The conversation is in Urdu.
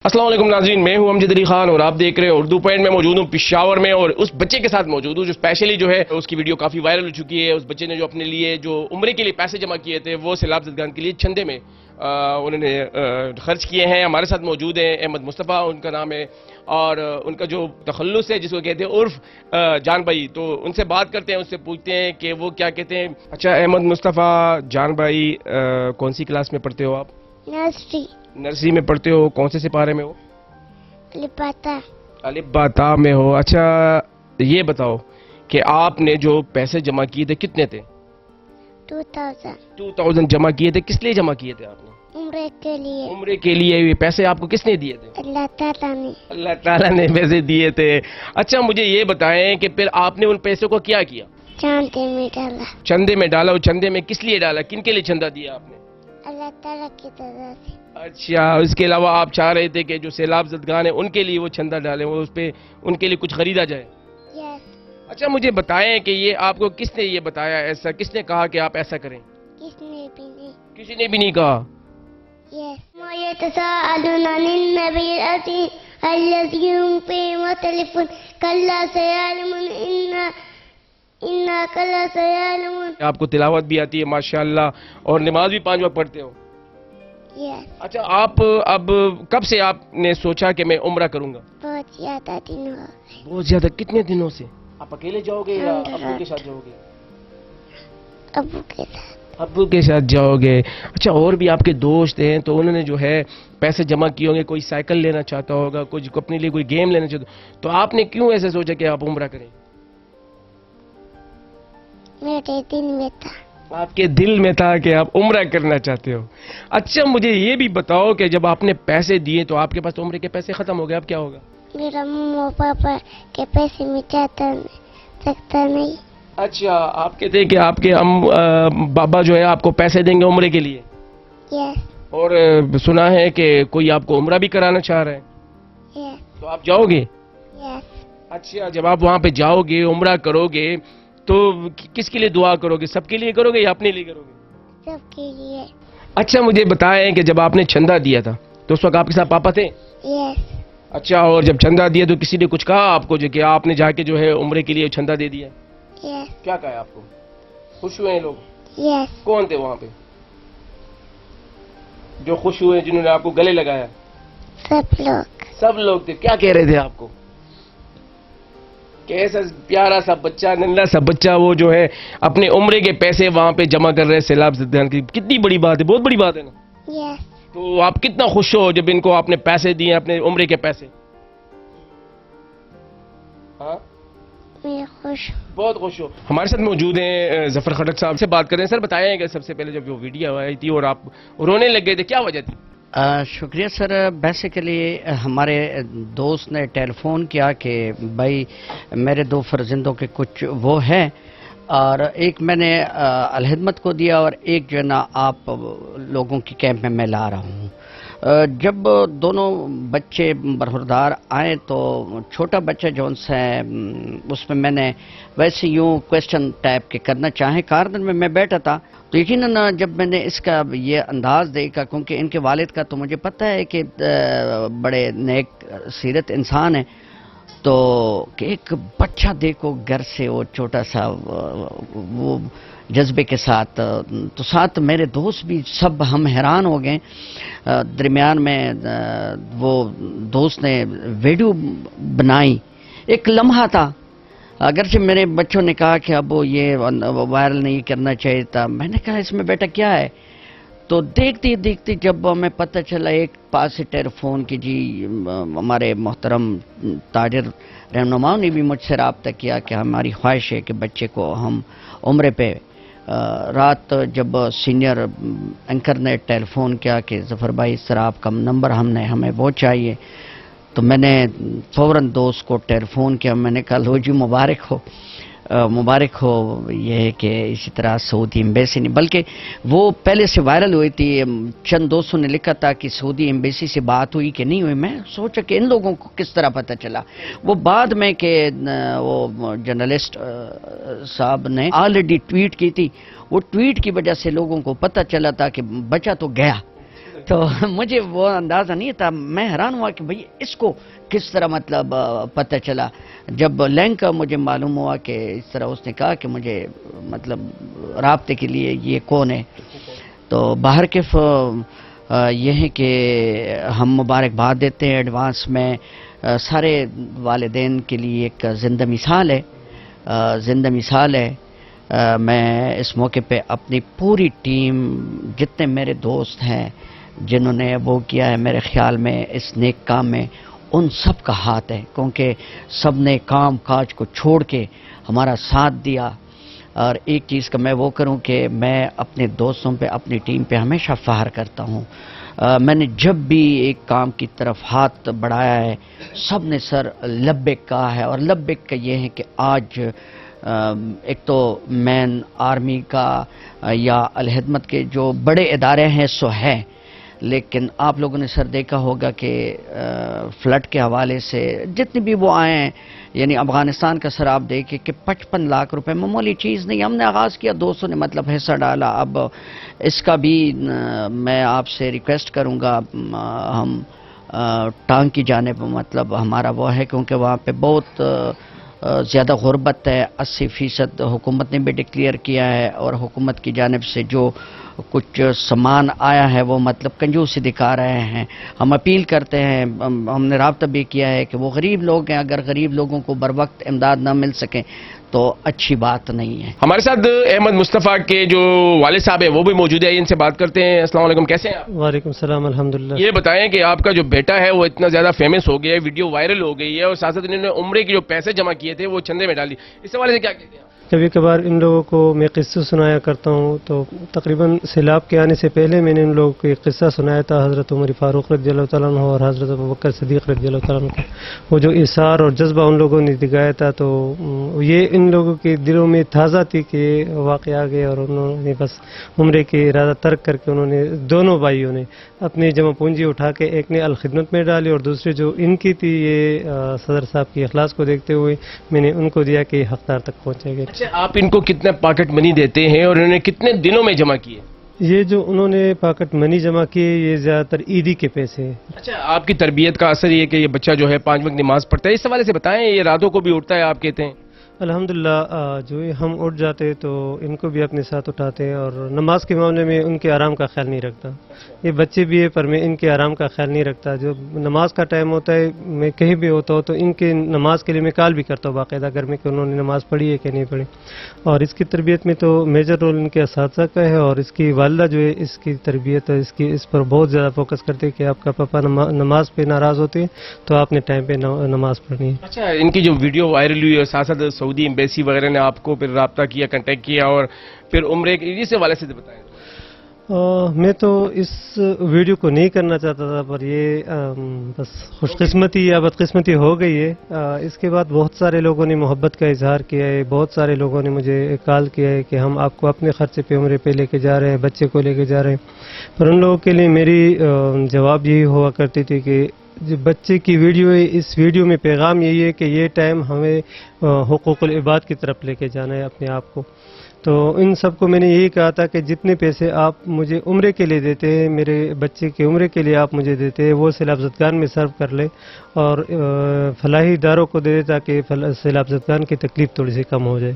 السلام علیکم ناظرین، میں ہوں امجد علی خان اور آپ دیکھ رہے ہیں اردو پوائنٹ میں موجود ہوں پشاور میں، اور اس بچے کے ساتھ موجود ہوں جو اسپیشلی جو ہے اس کی ویڈیو کافی وائرل ہو چکی ہے۔ اس بچے نے جو اپنے لیے جو عمرے کے لیے پیسے جمع کیے تھے وہ سیلاب زدگان کے لیے چھندے میں انہوں نے خرچ کیے ہیں۔ ہمارے ساتھ موجود ہیں احمد مصطفیٰ ان کا نام ہے، اور ان کا جو تخلص ہے جس کو کہتے ہیں عرف جان بھائی، تو ان سے بات کرتے ہیں، ان سے پوچھتے ہیں کہ وہ کیا کہتے ہیں۔ اچھا احمد مصطفیٰ جان بھائی، کون سی کلاس میں پڑھتے ہو آپ؟ نرسری میں پڑھتے ہو؟ کون سے سپارے میں ہو؟ الف با تا میں ہو۔ اچھا یہ بتاؤ کہ آپ نے جو پیسے جمع کیے تھے کتنے تھے؟ 2000 جمع کیے تھے۔ کس لیے جمع کیے تھے آپ نے؟ عمرے کے لیے۔ عمرے کے لیے۔ یہ پیسے آپ کو کس نے دیے تھے؟ اللہ تعالیٰ نے۔ اللہ تعالیٰ نے پیسے دیے تھے۔ اچھا مجھے یہ بتائیں کہ پھر آپ نے ان پیسوں کو کیا کیا؟ چاندے میں ڈالا۔ چندے میں ڈالا۔ اور چندے میں کس لیے ڈالا؟ کن کے لیے چندہ دیا آپ نے؟ اللہ تعالیٰ کی طرف سے۔ اچھا، اس کے علاوہ آپ چاہ رہے تھے کہ جو سیلاب زدگان ہیں ان کے لیے وہ چندہ ڈالیں، وہ اس پہ ان کے لیے کچھ خریدا جائے۔ یس۔ اچھا مجھے بتائیں کہ یہ آپ کو کس نے یہ بتایا، ایسا کس نے کہا کہ آپ ایسا کریں؟ کس نے بھی نہیں۔ کسی نے بھی نہیں کہا۔ یس۔ ما يتساءلون عن النبي العظيم الذي هم فيه مختلفون كلا سيعلمون إنا كلا سيعلمون۔ آپ کو تلاوت بھی آتی ہے ماشاءاللہ، اور نماز بھی 5 وقت پڑھتے ہو۔ یس۔ اچھا آپ اب کب سے آپ نے سوچا کہ میں عمرہ کروں گا؟ بہت زیادہ دن ہو گئے۔ بہت زیادہ۔ کتنے دنوں سے؟ آپ اکیلے جاؤ گے یا ابو کے ساتھ جاؤ گے؟ ابو کے ساتھ۔ ابو کے ساتھ جاؤ گے۔ اچھا اور بھی آپ کے دوست ہیں تو انہوں نے جو ہے پیسے جمع کیے ہوں گے، کوئی سائیکل لینا چاہتا ہوگا، کچھ اپنے لیے کوئی گیم لینا چاہتا ہوگا، تو آپ نے کیوں ایسے سوچا کہ آپ عمرہ کریں؟ میرے دل میں تھا۔ آپ کے دل میں تھا کہ آپ عمرہ کرنا چاہتے ہو۔ اچھا مجھے یہ بھی بتاؤ کہ جب آپ نے پیسے دیے تو آپ کے پاس تو عمرے کے پیسے ختم ہو گئے، اب کیا ہوگا؟ میرا مما پاپا کے پیسے میں چاہتا سکتا نہیں۔ اچھا آپ کہتے ہیں کہ آپ کے بابا جو ہے آپ کو پیسے دیں گے عمرے کے لیے، یس۔ اور سنا ہے کہ کوئی آپ کو عمرہ بھی کرانا چاہ رہا ہے، یس۔ تو آپ جاؤ گے؟ یس۔ اچھا جب آپ وہاں پہ جاؤ گے، عمرہ کرو گے، تو کس کے لیے دعا کرو گے؟ سب کے لیے کرو گے یا اپنے لیے کرو گے؟ سب کے لیے۔ اچھا مجھے بتائیں کہ جب آپ نے چندہ دیا تھا تو اس وقت آپ کے ساتھ پاپا تھے؟ یس۔ اچھا اور جب چندہ دیا تو کسی نے کچھ کہا آپ کو جو کہ آپ نے جا کے جو ہے عمرے کے لیے چندہ دے دیا؟ یس۔ کیا کہا آپ کو؟ خوش ہوئے ہیں لوگ؟ یس۔ کون تھے وہاں پہ جو خوش ہوئے، جنہوں نے آپ کو گلے لگایا؟ سب لوگ تھے۔ کیا کہہ رہے تھے آپ کو کہ ایسا پیارا سا بچہ، ننھا سا بچہ وہ جو ہے اپنے عمرے کے پیسے وہاں پہ جمع کر رہے سیلاب زدگان کی؟ کتنی بڑی بات ہے، بہت بڑی بات ہے نا۔ یس۔ تو آپ کتنا خوش ہو جب ان کو آپ نے پیسے دیے، اپنے عمرے کے پیسے؟ ہاں میں خوش ہوں۔ بہت خوش ہو۔ ہمارے ساتھ موجود ہیں ظفر خٹک صاحب سے بات کریں۔ سر بتائیں کہ سب سے پہلے جب وہ ویڈیو آئی تھی اور آپ رونے لگ گئے تھے، کیا وجہ تھی؟ شکریہ سر۔ بیسیکلی ہمارے دوست نے ٹیلی فون کیا کہ بھائی میرے 2 فرزندوں کے کچھ وہ ہیں، اور ایک میں نے الخدمت کو دیا اور ایک جو ہے نا آپ لوگوں کی کیمپ میں لا رہا ہوں۔ جب دونوں بچے برخوردار آئے تو چھوٹا بچہ جو ان سے اس میں نے ویسے یوں کویسچن ٹائپ کے کرنا چاہیں، کارنر میں بیٹھا تھا، تو یقیناً جب میں نے اس کا یہ انداز دیکھا، کیونکہ ان کے والد کا تو مجھے پتہ ہے کہ بڑے نیک سیرت انسان ہیں، تو کہ ایک بچہ دیکھو گھر سے وہ چھوٹا سا وہ جذبے کے ساتھ، تو ساتھ میرے دوست بھی سب ہم حیران ہو گئے۔ درمیان میں وہ دوست نے ویڈیو بنائی، ایک لمحہ تھا، اگرچہ میرے بچوں نے کہا کہ اب وہ یہ وائرل نہیں کرنا چاہیے تھا، میں نے کہا اس میں بیٹا کیا ہے؟ تو دیکھتی دیکھتی جب ہمیں پتہ چلا، ایک پاس سے ٹیلی فون کی جی ہمارے محترم تاجر رہنماؤں نے بھی مجھ سے رابطہ کیا کہ ہماری خواہش ہے کہ بچے کو ہم عمرے پہ، رات جب سینئر اینکر نے ٹیلی فون کیا کہ ظفر بھائی اس طرح آپ کا نمبر ہمیں وہ چاہیے، تو میں نے فوراً دوست کو ٹیلی فون کیا، میں نے کہا لو جی مبارک ہو یہ ہے کہ اسی طرح سعودی ایمبیسی نے، بلکہ وہ پہلے سے وائرل ہوئی تھی، چند دوستوں نے لکھا تھا کہ سعودی ایمبیسی سے بات ہوئی کہ نہیں ہوئی، میں سوچا کہ ان لوگوں کو کس طرح پتہ چلا، وہ بعد میں کہ وہ جرنلسٹ صاحب نے آلریڈی ٹویٹ کی تھی، وہ ٹویٹ کی وجہ سے لوگوں کو پتہ چلا تھا کہ بچہ تو گیا، تو مجھے وہ اندازہ نہیں تھا. میں حیران ہوا کہ بھئی اس کو کس طرح مطلب پتہ چلا. جب لنک مجھے معلوم ہوا کہ اس طرح اس نے کہا کہ مجھے مطلب رابطے کے لیے یہ کون ہے, تو باہر کے یہ ہے کہ ہم مبارکباد دیتے ہیں ایڈوانس میں. سارے والدین کے لیے ایک زندہ مثال ہے, زندہ مثال ہے. میں اس موقع پہ اپنی پوری ٹیم, جتنے میرے دوست ہیں جنہوں نے وہ کیا ہے میرے خیال میں اس نیک کام میں, ان سب کا ہاتھ ہے, کیونکہ سب نے کام کاج کو چھوڑ کے ہمارا ساتھ دیا. اور ایک چیز کا میں وہ کروں کہ میں اپنے دوستوں پہ, اپنی ٹیم پہ ہمیشہ فخر کرتا ہوں. میں نے جب بھی ایک کام کی طرف ہاتھ بڑھایا ہے سب نے سر لبیک کہا ہے. اور لبیک کا یہ ہے کہ آج ایک تو مین آرمی کا یا الخدمت کے جو بڑے ادارے ہیں سو ہے, لیکن آپ لوگوں نے سر دیکھا ہوگا کہ فلڈ کے حوالے سے جتنے بھی وہ آئے ہیں, یعنی افغانستان کا سر آپ دیکھیں کہ 55 لاکھ روپے معمولی چیز نہیں. ہم نے آغاز کیا, 200 نے مطلب حصہ ڈالا. اب اس کا بھی میں آپ سے ریکویسٹ کروں گا, ہم ٹانگ کی جانب مطلب ہمارا وہ ہے, کیونکہ وہاں پہ بہت زیادہ غربت ہے. 80% حکومت نے بھی ڈکلیئر کیا ہے, اور حکومت کی جانب سے جو کچھ سامان آیا ہے وہ مطلب کنجوسی دکھا رہے ہیں. ہم اپیل کرتے ہیں, ہم نے رابطہ بھی کیا ہے کہ وہ غریب لوگ ہیں, اگر غریب لوگوں کو بر وقت امداد نہ مل سکیں تو اچھی بات نہیں ہے. ہمارے ساتھ احمد مصطفیٰ کے جو والد صاحب ہیں وہ بھی موجود ہے, ان سے بات کرتے ہیں. السلام علیکم, کیسے ہیں آپ؟ وعلیکم السلام, الحمدللہ. یہ بتائیں کہ آپ کا جو بیٹا ہے وہ اتنا زیادہ فیمس ہو گیا ہے, ویڈیو وائرل ہو گئی ہے, اور ساتھ ساتھ انہوں نے عمرے کے جو پیسے جمع کیے تھے وہ چندے میں ڈال دی. اس حوالے سے کیا کہتے ہیں آپ؟ کبھی کبھار ان لوگوں کو میں قصے سنایا کرتا ہوں. تو تقریباً سیلاب کے آنے سے پہلے میں نے ان لوگوں کو ایک قصہ سنایا تھا, حضرت عمر فاروق رضی اللہ تعالیٰ عنہ اور حضرت ابوبکر صدیق رضی اللہ تعالیٰ عنہ کا. وہ جو اثار اور جذبہ ان لوگوں نے دکھایا تھا, تو یہ ان لوگوں کے دلوں میں تازہ تھی کہ واقع آ گئے, اور انہوں نے بس عمرے کے ارادہ ترک کر کے انہوں نے, دونوں بھائیوں نے اپنی جمع پونجی اٹھا کے ایک نے الخدمت میں ڈالی, اور دوسری جو ان کی تھی یہ صدر صاحب کی اخلاص کو دیکھتے ہوئے میں نے ان کو دیا کہ حقدار تک پہنچے گا. اچھا, آپ ان کو کتنا پاکٹ منی دیتے ہیں اور انہوں نے کتنے دنوں میں جمع کیے؟ یہ جو انہوں نے پاکٹ منی جمع کیے یہ زیادہ تر عیدی کے پیسے ہیں. اچھا, آپ کی تربیت کا اثر یہ کہ یہ بچہ جو ہے 5 وقت نماز پڑھتا ہے, اس حوالے سے بتائیں. یہ راتوں کو بھی اٹھتا ہے آپ کہتے ہیں؟ الحمدللہ, جو ہم اٹھ جاتے تو ان کو بھی اپنے ساتھ اٹھاتے ہیں, اور نماز کے معاملے میں ان کے آرام کا خیال نہیں رکھتا. یہ بچے بھی ہے پر میں ان کے آرام کا خیال نہیں رکھتا. جو نماز کا ٹائم ہوتا ہے, میں کہیں بھی ہوتا ہوں تو ان کے نماز کے لیے میں کال بھی کرتا ہوں باقاعدہ گھر میں کہ انہوں نے نماز پڑھی ہے کہ نہیں پڑھی. اور اس کی تربیت میں تو میجر رول ان کے اساتذہ کا ہے, اور اس کی والدہ جو ہے اس کی تربیت اس پر بہت زیادہ فوکس کرتے ہیں کہ آپ کا پاپا نماز پہ ناراض ہوتے ہیں تو آپ نے ٹائم پہ نماز پڑھنی ہے. اچھا, ان کی جو ویڈیو وائرل ہوئی اور ساتھ ساتھ سعودی ایمبیسی وغیرہ نے آپ کو پھر رابطہ کیا, کانٹیکٹ کیا, اور پھر عمرے کے اس حوالے سے بتائیں. میں تو اس ویڈیو کو نہیں کرنا چاہتا تھا, پر یہ بس خوش قسمتی یا بدقسمتی ہو گئی ہے. اس کے بعد بہت سارے لوگوں نے محبت کا اظہار کیا ہے, بہت سارے لوگوں نے مجھے کال کیا ہے کہ ہم آپ کو اپنے خرچے پہ عمرے پہ لے کے جا رہے ہیں, بچے کو لے کے جا رہے ہیں. پر ان لوگوں کے لیے میری جواب یہی ہوا کرتی تھی کہ جو بچے کی ویڈیو ہے, اس ویڈیو میں پیغام یہی ہے کہ یہ ٹائم ہمیں حقوق العباد کی طرف لے کے جانا ہے اپنے آپ کو. تو ان سب کو میں نے یہی کہا تھا کہ جتنے پیسے آپ مجھے عمرے کے لیے دیتے ہیں, میرے بچے کے عمرے کے لیے آپ مجھے دیتے ہیں, وہ سیلاب زدگان میں صرف کر لیں اور فلاحی اداروں کو دے دیں تاکہ سیلاب زدگان کی تکلیف تھوڑی سی کم ہو جائے.